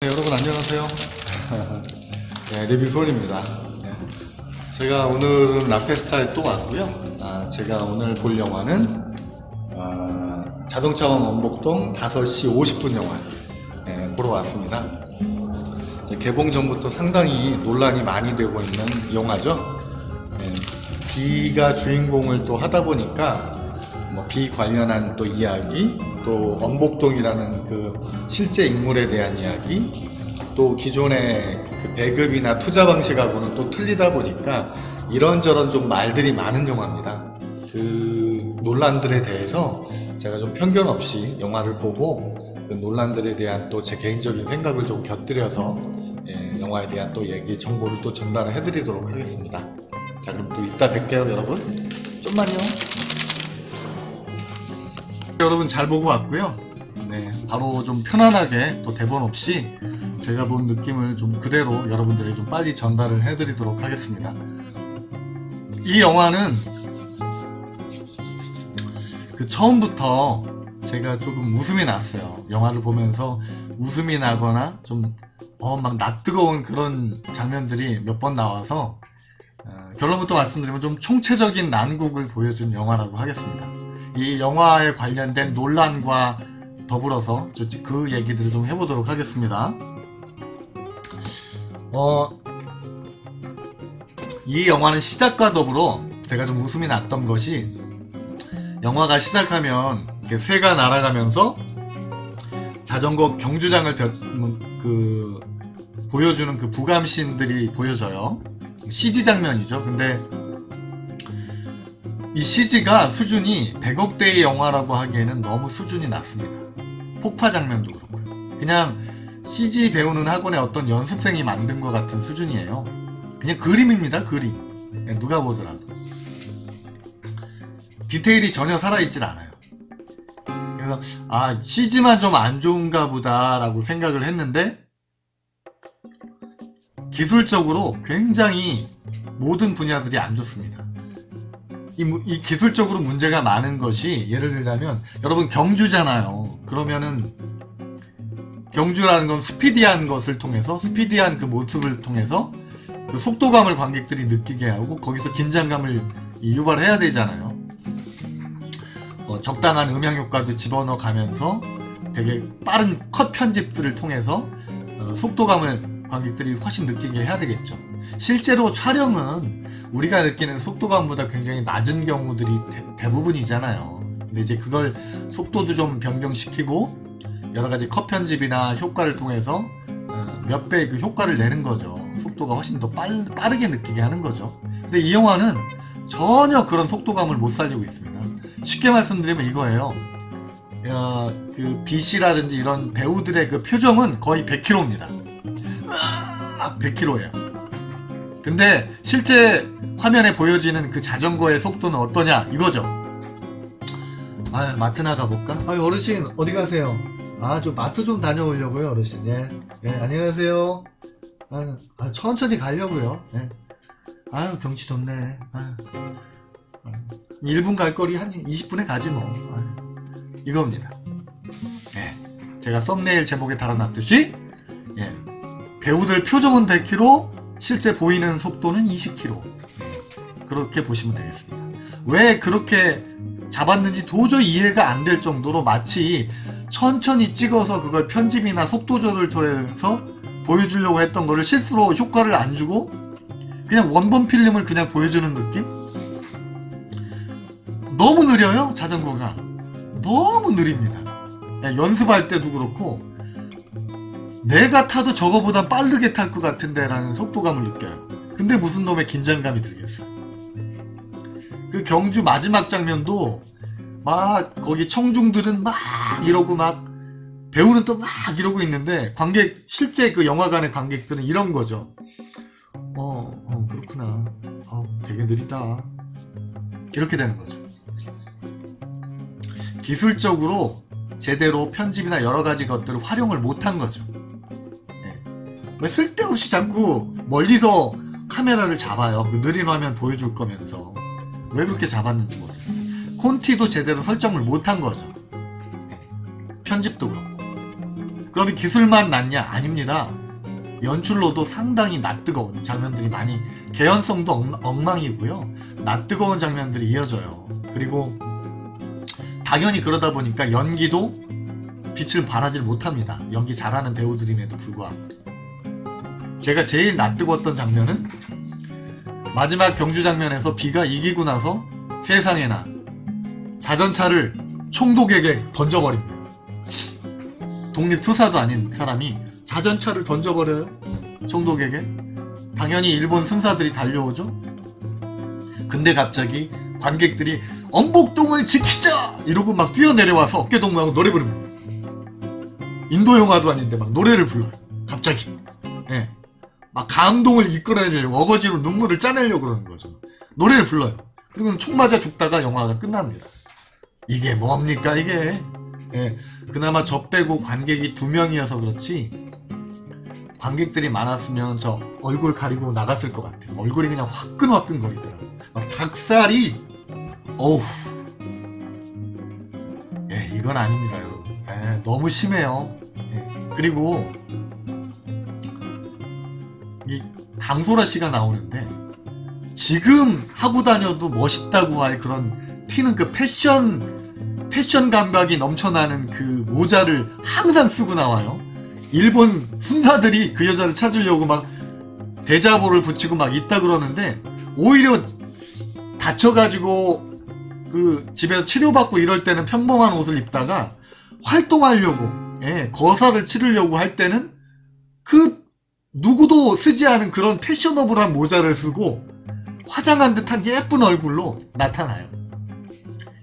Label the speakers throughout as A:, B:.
A: 네, 여러분 안녕하세요. 네, 리뷰솔입니다. 네. 제가 오늘은 라페스타에 또 왔고요. 제가 오늘 볼 영화는 자동차왕 원복동 5시 50분 영화 보러 왔습니다. 개봉 전부터 상당히 논란이 많이 되고 있는 영화죠. 비가 주인공을 또 하다 보니까 비 관련한 또 이야기, 또 원복동이라는 그 실제 인물에 대한 이야기, 또 기존의 그 배급이나 투자 방식하고는 또 틀리다 보니까 이런저런 좀 말들이 많은 영화입니다. 그 논란들에 대해서 제가 좀 편견 없이 영화를 보고 그 논란들에 대한 또 제 개인적인 생각을 좀 곁들여서 영화에 대한 또 얘기, 정보를 또 전달을 해드리도록 하겠습니다. 자, 그럼 또 이따 뵐게요, 여러분. 좀만요. 여러분 잘 보고 왔고요. 네, 바로 좀 편안하게 또 대본 없이 제가 본 느낌을 좀 그대로 여러분들에게 좀 빨리 전달을 해드리도록 하겠습니다. 이 영화는 그 처음부터 제가 조금 웃음이 났어요. 영화를 보면서 웃음이 나거나 좀 막 낯뜨거운 그런 장면들이 몇 번 나와서 결론부터 말씀드리면 좀 총체적인 난국을 보여준 영화라고 하겠습니다. 이 영화에 관련된 논란과 더불어서 그 얘기들을 좀 해보도록 하겠습니다. 이 영화는 시작과 더불어 제가 좀 웃음이 났던 것이, 영화가 시작하면 이렇게 새가 날아가면서 자전거 경주장을 보여주는 그 부감씬들이 보여져요. CG 장면이죠. 근데 이 CG가 수준이 100억대의 영화라고 하기에는 너무 수준이 낮습니다. 폭파 장면도 그렇고요. 그냥 CG 배우는 학원의 어떤 연습생이 만든 것 같은 수준이에요. 그냥 그림입니다. 그림. 누가 보더라도 디테일이 전혀 살아있질 않아요. 그래서 CG만 좀 안 좋은가 보다 라고 생각을 했는데, 기술적으로 굉장히 모든 분야들이 안 좋습니다. 이 기술적으로 문제가 많은 것이, 예를 들자면 여러분 경주잖아요. 그러면은 경주라는 건 스피디한 것을 통해서, 스피디한 그 모습을 통해서 그 속도감을 관객들이 느끼게 하고 거기서 긴장감을 유발해야 되잖아요. 적당한 음향 효과도 집어넣어 가면서 되게 빠른 컷 편집들을 통해서 속도감을 관객들이 훨씬 느끼게 해야 되겠죠. 실제로 촬영은 우리가 느끼는 속도감보다 굉장히 낮은 경우들이 대부분이잖아요. 근데 이제 그걸 속도도 좀 변경시키고 여러가지 컷 편집이나 효과를 통해서 몇 배의 그 효과를 내는 거죠. 속도가 훨씬 더 빠르게 느끼게 하는 거죠. 근데 이 영화는 전혀 그런 속도감을 못 살리고 있습니다. 쉽게 말씀드리면 이거예요. 그 BC라든지 이런 배우들의 그 표정은 거의 100km입니다. 100km예요. 근데 실제 화면에 보여지는 그 자전거의 속도는 어떠냐 이거죠. 마트 나가볼까? 어르신 어디 가세요? 저 마트 좀 다녀오려고요, 어르신. 예, 안녕하세요. 천천히 가려고요. 예. 경치 좋네. 1분 갈 거리 한 20분에 가지 뭐. 이겁니다. 예. 제가 썸네일 제목에 달아놨듯이, 예. 배우들 표정은 100km, 실제 보이는 속도는 20km. 그렇게 보시면 되겠습니다. 왜 그렇게 잡았는지 도저히 이해가 안 될 정도로 마치 천천히 찍어서 그걸 편집이나 속도 조절을 통해서 보여주려고 했던 거를 실수로 효과를 안 주고 그냥 원본 필름을 그냥 보여주는 느낌? 너무 느려요, 자전거가. 너무 느립니다. 연습할 때도 그렇고 내가 타도 저거보단 빠르게 탈 것 같은데 라는 속도감을 느껴요. 근데 무슨 놈의 긴장감이 들겠어요. 그 경주 마지막 장면도 막 거기 청중들은 막 이러고 막 배우는 또 막 이러고 있는데 실제 그 영화관의 관객들은 이런 거죠. 그렇구나. 되게 느리다. 이렇게 되는 거죠. 기술적으로 제대로 편집이나 여러가지 것들을 활용을 못한 거죠. 왜 쓸데없이 자꾸 멀리서 카메라를 잡아요. 그 느린 화면 보여줄 거면서. 왜 그렇게 잡았는지 모르겠어요. 콘티도 제대로 설정을 못한 거죠. 편집도 그렇고. 그러면 기술만 낫냐? 아닙니다. 연출로도 상당히 낯뜨거운 장면들이 많이, 개연성도 엉망이고요. 낯뜨거운 장면들이 이어져요. 그리고 당연히 그러다 보니까 연기도 빛을 발하지 못합니다. 연기 잘하는 배우들임에도 불구하고. 제가 제일 낯뜨거웠던 장면은 마지막 경주 장면에서 비가 이기고 나서 세상에나 자전차를 총독에게 던져버립니다. 독립투사도 아닌 사람이 자전차를 던져버려요. 총독에게. 당연히 일본 순사들이 달려오죠. 근데 갑자기 관객들이 엄복동을 지키자! 이러고 막 뛰어내려와서 어깨동무하고 노래 부릅니다. 인도 영화도 아닌데 막 노래를 불러요. 갑자기. 예. 막 감동을 이끌어내려고 어거지로 눈물을 짜내려고 그러는 거죠. 노래를 불러요. 그리고 총 맞아 죽다가 영화가 끝납니다. 이게 뭡니까 이게. 예. 그나마 저 빼고 관객이 2명이어서 그렇지 관객들이 많았으면 저 얼굴 가리고 나갔을 것 같아요. 얼굴이 그냥 화끈화끈 거리더라고요. 막 닭살이 어우. 예, 이건 아닙니다 여러분. 예, 너무 심해요. 예. 그리고 이 강소라 씨가 나오는데 지금 하고 다녀도 멋있다고 할 그런 튀는 그 패션 감각이 넘쳐나는 그 모자를 항상 쓰고 나와요. 일본 순사들이 그 여자를 찾으려고 막 대자보를 붙이고 막 있다 그러는데 오히려 다쳐가지고 그 집에서 치료받고 이럴 때는 평범한 옷을 입다가 활동하려고, 예, 거사를 치르려고 할 때는 그 누구도 쓰지 않은 그런 패셔너블한 모자를 쓰고 화장한 듯한 예쁜 얼굴로 나타나요.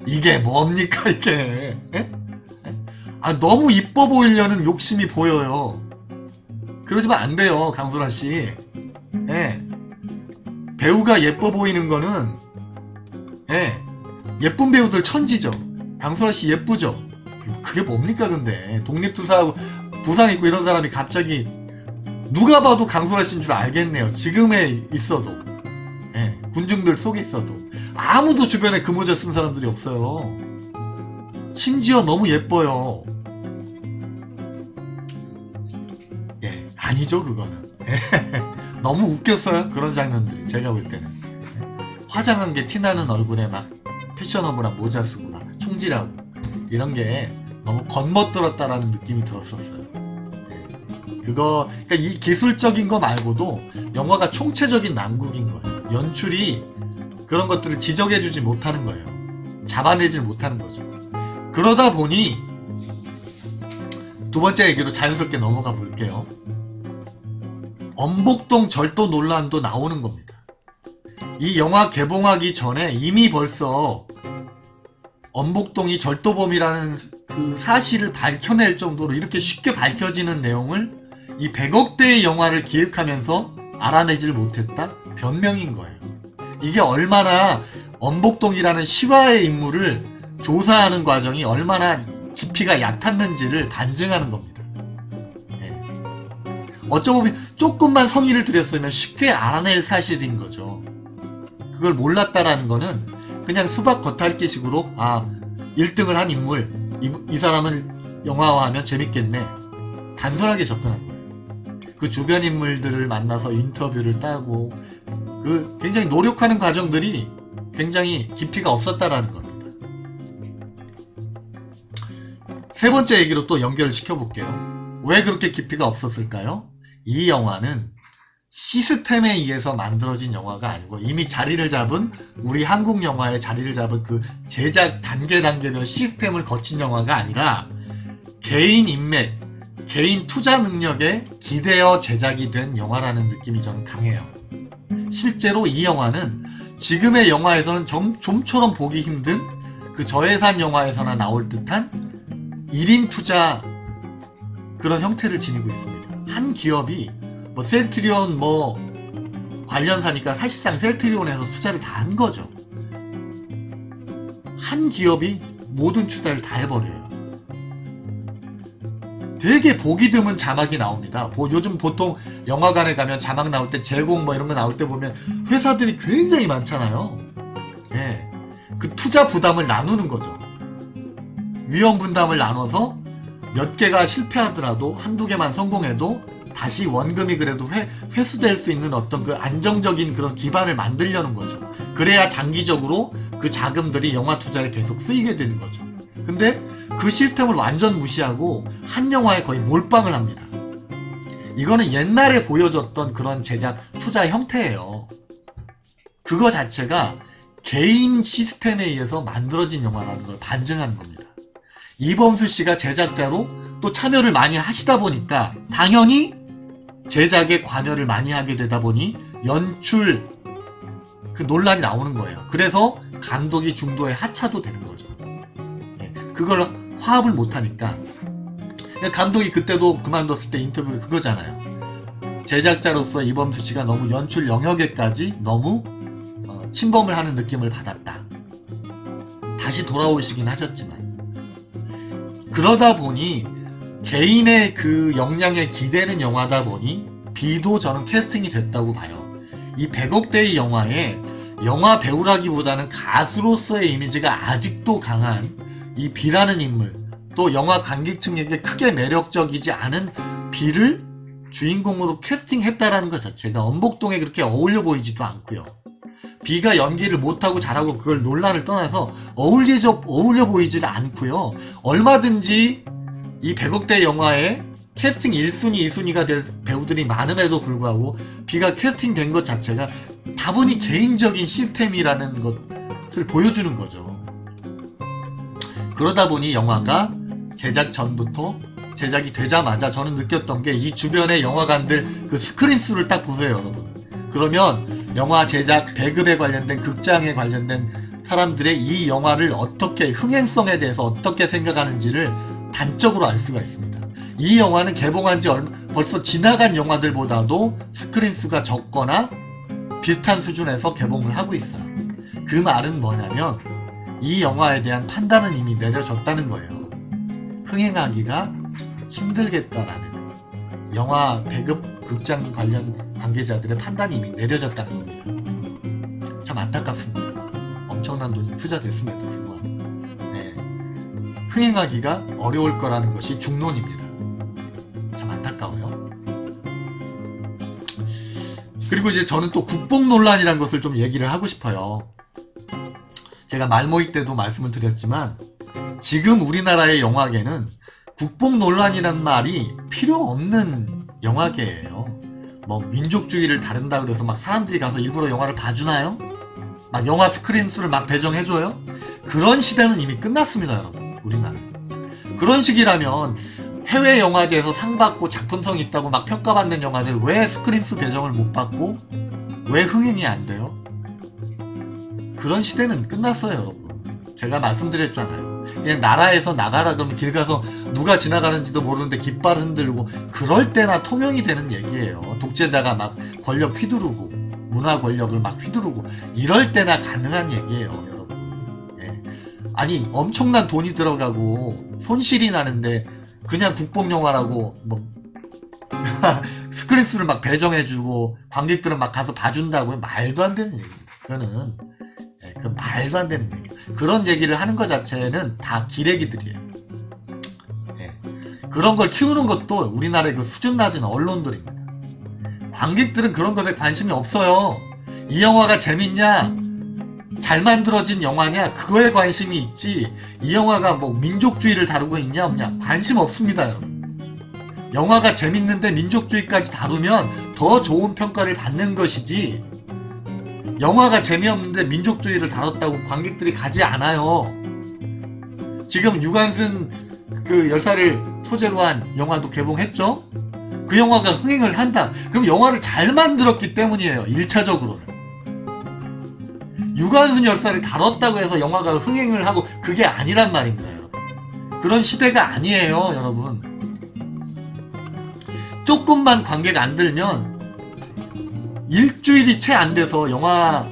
A: 이게 뭡니까 이게. 예? 아, 너무 이뻐 보이려는 욕심이 보여요. 그러시면 안 돼요 강소라씨. 예. 배우가 예뻐 보이는 거는, 예, 예쁜 배우들 천지죠. 강소라씨 예쁘죠. 그게 뭡니까 근데. 독립투사하고 부상 입고 이런 사람이 갑자기 누가 봐도 강소라씨인 줄 알겠네요. 지금에 있어도. 예, 군중들 속에 있어도. 아무도 주변에 그 모자 쓴 사람들이 없어요. 심지어 너무 예뻐요. 예, 아니죠 그거는. 너무 웃겼어요 그런 장면들이. 제가 볼 때는 화장한 게 티나는 얼굴에 막 패셔너블한 모자 쓰고 막 총질하고 이런 게 너무 겉멋들었다라는 느낌이 들었었어요. 그거, 그러니까 이 기술적인 거 말고도 영화가 총체적인 난국인 거예요. 연출이 그런 것들을 지적해주지 못하는 거예요. 잡아내질 못하는 거죠. 그러다 보니 두 번째 얘기로 자연스럽게 넘어가 볼게요. 엄복동 절도 논란도 나오는 겁니다. 이 영화 개봉하기 전에 이미 벌써 엄복동이 절도범이라는 그 사실을 밝혀낼 정도로 이렇게 쉽게 밝혀지는 내용을 이 100억대의 영화를 기획하면서 알아내질 못했다? 변명인 거예요. 이게 얼마나 엄복동이라는 실화의 인물을 조사하는 과정이 얼마나 깊이가 얕았는지를 반증하는 겁니다. 네. 어쩌면 조금만 성의를 들였으면 쉽게 알아낼 사실인 거죠. 그걸 몰랐다라는 거는 그냥 수박 겉핥기식으로 1등을 한 인물, 이 사람을 영화화하면 재밌겠네, 단순하게 접근한 거예요. 그 주변 인물들을 만나서 인터뷰를 따고 그 굉장히 노력하는 과정들이 굉장히 깊이가 없었다라는 겁니다. 세 번째 얘기로 또 연결을 시켜볼게요. 왜 그렇게 깊이가 없었을까요? 이 영화는 시스템에 의해서 만들어진 영화가 아니고 이미 자리를 잡은, 우리 한국 영화의 자리를 잡은 그 제작 단계별 시스템을 거친 영화가 아니라 개인 인맥, 개인 투자 능력에 기대어 제작이 된 영화라는 느낌이 저는 강해요. 실제로 이 영화는 지금의 영화에서는 좀처럼 보기 힘든 그 저예산 영화에서나 나올 듯한 1인 투자 그런 형태를 지니고 있습니다. 한 기업이 뭐 셀트리온 뭐 관련사니까 사실상 셀트리온에서 투자를 다 한 거죠. 한 기업이 모든 투자를 다 해버려요. 되게 보기 드문 자막이 나옵니다. 요즘 보통 영화관에 가면 자막 나올 때 제공 뭐 이런 거 나올 때 보면 회사들이 굉장히 많잖아요. 예. 그 투자 부담을 나누는 거죠. 위험 분담을 나눠서 몇 개가 실패하더라도 한두 개만 성공해도 다시 원금이 그래도 회수될 수 있는 어떤 그 안정적인 그런 기반을 만들려는 거죠. 그래야 장기적으로 그 자금들이 영화 투자에 계속 쓰이게 되는 거죠. 근데 그 시스템을 완전 무시하고 한 영화에 거의 몰빵을 합니다. 이거는 옛날에 보여줬던 그런 제작 투자 형태예요. 그거 자체가 개인 시스템에 의해서 만들어진 영화라는 걸 반증하는 겁니다. 이범수 씨가 제작자로 또 참여를 많이 하시다 보니까 당연히 제작에 관여를 많이 하게 되다 보니 연출 그 논란이 나오는 거예요. 그래서 감독이 중도에 하차도 되는 거죠. 그걸 화합을 못하니까 감독이 그때도 그만뒀을 때 인터뷰 그거잖아요. 제작자로서 이범수 씨가 너무 연출 영역에까지 너무 침범을 하는 느낌을 받았다. 다시 돌아오시긴 하셨지만 그러다 보니 개인의 그 역량에 기대는 영화다 보니 B도 저는 캐스팅이 됐다고 봐요. 이 100억대의 영화에 영화 배우라기보다는 가수로서의 이미지가 아직도 강한 이 B라는 인물, 또 영화 관객층에게 크게 매력적이지 않은 B를 주인공으로 캐스팅했다라는 것 자체가 엄복동에 그렇게 어울려 보이지도 않고요. B가 연기를 못하고 잘하고 그걸 논란을 떠나서 어울려 보이지도 않고요. 얼마든지 이 100억대 영화에 캐스팅 1순위, 2순위가 될 배우들이 많음에도 불구하고 B가 캐스팅된 것 자체가 다분히 개인적인 시스템이라는 것을 보여주는 거죠. 그러다 보니 영화가 제작 전부터 제작이 되자마자 저는 느꼈던 게 이 주변의 영화관들 그 스크린 수를 딱 보세요, 여러분. 그러면 영화 제작 배급에 관련된 극장에 관련된 사람들의 이 영화를 어떻게 흥행성에 대해서 어떻게 생각하는지를 단적으로 알 수가 있습니다. 이 영화는 개봉한 지 벌써 지나간 영화들보다도 스크린 수가 적거나 비슷한 수준에서 개봉을 하고 있어요. 그 말은 뭐냐면 이 영화에 대한 판단은 이미 내려졌다는 거예요. 흥행하기가 힘들겠다라는 영화 배급 극장 관련 관계자들의 판단이 이미 내려졌다는 겁니다. 참 안타깝습니다. 엄청난 돈이 투자됐음에도 불구하고 흥행하기가 어려울 거라는 것이 중론입니다. 참 안타까워요. 그리고 이제 저는 또 국뽕 논란이라는 것을 좀 얘기를 하고 싶어요. 제가 말모이 때도 말씀을 드렸지만 지금 우리나라의 영화계는 국뽕 논란이란 말이 필요 없는 영화계예요. 뭐 민족주의를 다룬다 그래서 막 사람들이 가서 일부러 영화를 봐주나요? 막 영화 스크린 수를 막 배정해줘요? 그런 시대는 이미 끝났습니다, 여러분. 우리나라. 그런 식이라면 해외 영화제에서 상 받고 작품성 있다고 막 평가받는 영화들 왜 스크린 수 배정을 못 받고 왜 흥행이 안 돼요? 그런 시대는 끝났어요, 여러분. 제가 말씀드렸잖아요. 그냥 나라에서 나가라 그러면 길 가서 누가 지나가는지도 모르는데 깃발 흔들고 그럴 때나 통용이 되는 얘기예요. 독재자가 막 권력 휘두르고 문화 권력을 막 휘두르고 이럴 때나 가능한 얘기예요, 여러분. 예. 아니 엄청난 돈이 들어가고 손실이 나는데 그냥 국뽕영화라고 뭐 스크린 수를 막 배정해주고 관객들은 막 가서 봐준다고 말도 안 되는 얘기입니다. 그거는 그 말도 안 되는 얘기. 그런 얘기를 하는 것 자체는 다 기레기들이에요. 그런 걸 키우는 것도 우리나라의 그 수준 낮은 언론들입니다. 관객들은 그런 것에 관심이 없어요. 이 영화가 재밌냐? 잘 만들어진 영화냐? 그거에 관심이 있지. 이 영화가 뭐 민족주의를 다루고 있냐 없냐? 관심 없습니다, 여러분. 영화가 재밌는데 민족주의까지 다루면 더 좋은 평가를 받는 것이지 영화가 재미없는데 민족주의를 다뤘다고 관객들이 가지 않아요. 지금 유관순 그 열사를 소재로 한 영화도 개봉했죠? 그 영화가 흥행을 한다. 그럼 영화를 잘 만들었기 때문이에요. 1차적으로는. 유관순 열사를 다뤘다고 해서 영화가 흥행을 하고 그게 아니란 말입니다, 여러분. 그런 시대가 아니에요, 여러분. 조금만 관객 안 들면 일주일이 채 안 돼서 영화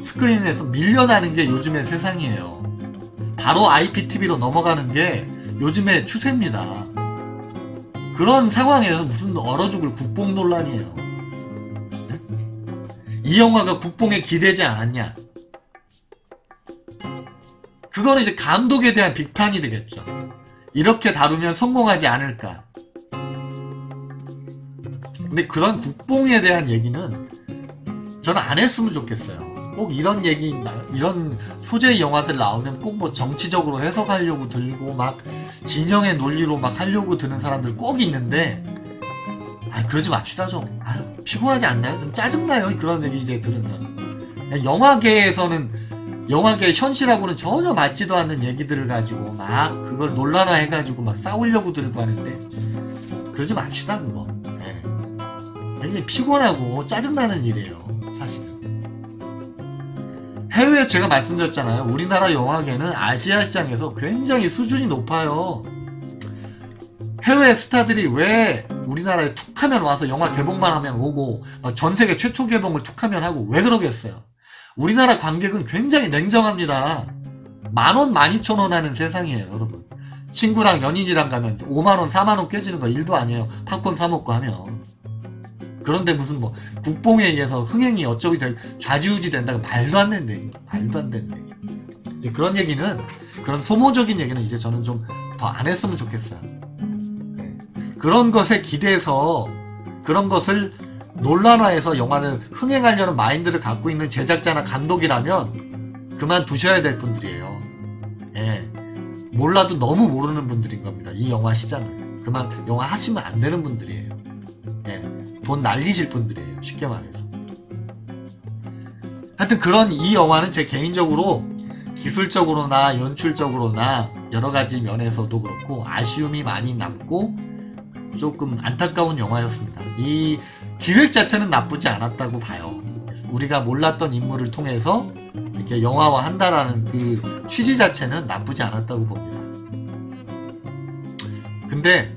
A: 스크린에서 밀려나는 게 요즘의 세상이에요. 바로 IPTV로 넘어가는 게 요즘의 추세입니다. 그런 상황에서 무슨 얼어 죽을 국뽕 논란이에요. 네? 이 영화가 국뽕에 기대지 않았냐? 그거는 이제 감독에 대한 비판이 되겠죠. 이렇게 다루면 성공하지 않을까. 근데 그런 국뽕에 대한 얘기는 저는 안 했으면 좋겠어요. 꼭 이런 얘기, 이런 소재의 영화들 나오면 꼭 뭐 정치적으로 해석하려고 들고 막 진영의 논리로 막 하려고 드는 사람들 꼭 있는데, 그러지 맙시다 좀. 피곤하지 않나요? 좀 짜증나요 그런 얘기 이제 들으면. 영화계에서는, 영화계 현실하고는 전혀 맞지도 않는 얘기들을 가지고 막 그걸 논란화 해가지고 막 싸우려고 들고 하는데, 그러지 맙시다 그거. 네. 굉장히 피곤하고 짜증나는 일이에요 사실은. 해외 제가 말씀드렸잖아요. 우리나라 영화계는 아시아 시장에서 굉장히 수준이 높아요. 해외 스타들이 왜 우리나라에 툭하면 와서 영화 개봉만 하면 오고 전세계 최초 개봉을 툭하면 하고 왜 그러겠어요. 우리나라 관객은 굉장히 냉정합니다. 10,000원, 12,000원 하는 세상이에요 여러분. 친구랑 연인이랑 가면 5만원, 4만원 깨지는 거 일도 아니에요. 팝콘 사먹고 하면. 그런데 무슨 뭐 국뽕에 의해서 흥행이 어쩌고 좌지우지 된다고 말도 안 되는 얘기. 말도 안 되는 얘기. 이제 그런 얘기는, 그런 소모적인 얘기는 이제 저는 좀 더 안 했으면 좋겠어요. 네. 그런 것에 기대서 그런 것을 논란화해서 영화를 흥행하려는 마인드를 갖고 있는 제작자나 감독이라면 그만두셔야 될 분들이에요. 예. 몰라도 너무 모르는 분들인 겁니다. 이 영화 시장을. 그만 영화 하시면 안 되는 분들이에요. 예. 돈 날리실 분들이에요. 쉽게 말해서. 하여튼 그런 이 영화는 제 개인적으로 기술적으로나 연출적으로나 여러가지 면에서도 그렇고 아쉬움이 많이 남고 조금 안타까운 영화였습니다. 이 기획 자체는 나쁘지 않았다고 봐요. 우리가 몰랐던 인물을 통해서 이렇게 영화화 한다라는 그 취지 자체는 나쁘지 않았다고 봅니다. 근데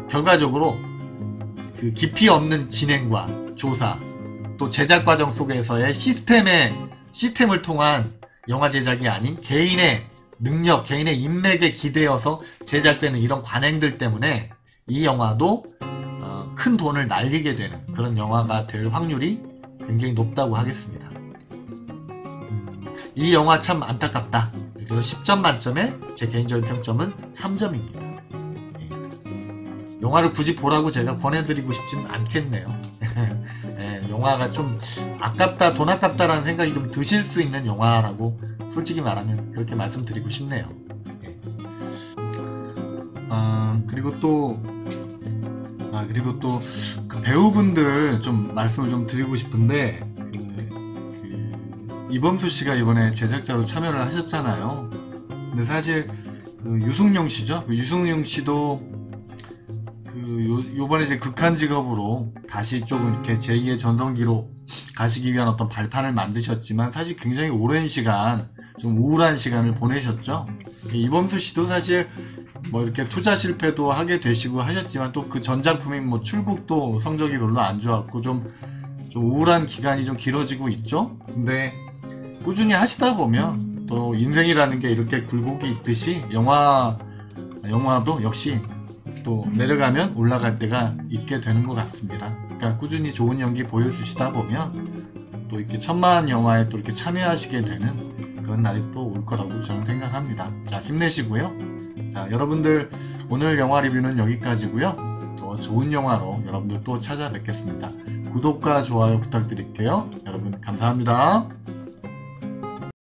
A: 결과적으로 그 깊이 없는 진행과 조사, 또 제작 과정 속에서의 시스템을 통한 영화 제작이 아닌 개인의 능력, 개인의 인맥에 기대어서 제작되는 이런 관행들 때문에 이 영화도 큰 돈을 날리게 되는 그런 영화가 될 확률이 굉장히 높다고 하겠습니다. 이 영화 참 안타깝다. 그래서 10점 만점에 제 개인적인 평점은 3점입니다. 영화를 굳이 보라고 제가 권해드리고 싶지는 않겠네요. 예, 영화가 좀 아깝다, 돈 아깝다라는 생각이 좀 드실 수 있는 영화라고 솔직히 말하면 그렇게 말씀드리고 싶네요. 예. 그리고 또 그 배우분들 좀 말씀을 좀 드리고 싶은데, 이범수 씨가 이번에 제작자로 참여를 하셨잖아요. 근데 사실 유승용 씨죠. 유승용 씨도 요번에 이제 극한 직업으로 다시 조금 이렇게 제2의 전성기로 가시기 위한 어떤 발판을 만드셨지만 사실 굉장히 오랜 시간 좀 우울한 시간을 보내셨죠. 이범수 씨도 사실 뭐 이렇게 투자 실패도 하게 되시고 하셨지만 또 그 전작품인 뭐 출국도 성적이 별로 안 좋았고 좀 우울한 기간이 좀 길어지고 있죠. 근데 꾸준히 하시다 보면 또 인생이라는 게 이렇게 굴곡이 있듯이 영화도 역시 또 내려가면 올라갈 때가 있게 되는 것 같습니다. 그러니까 꾸준히 좋은 연기 보여주시다 보면 또 이렇게 천만 영화에 또 이렇게 참여하시게 되는 그런 날이 또 올 거라고 저는 생각합니다. 자, 힘내시고요. 자, 여러분들 오늘 영화 리뷰는 여기까지고요. 더 좋은 영화로 여러분들 또 찾아뵙겠습니다. 구독과 좋아요 부탁드릴게요. 여러분 감사합니다.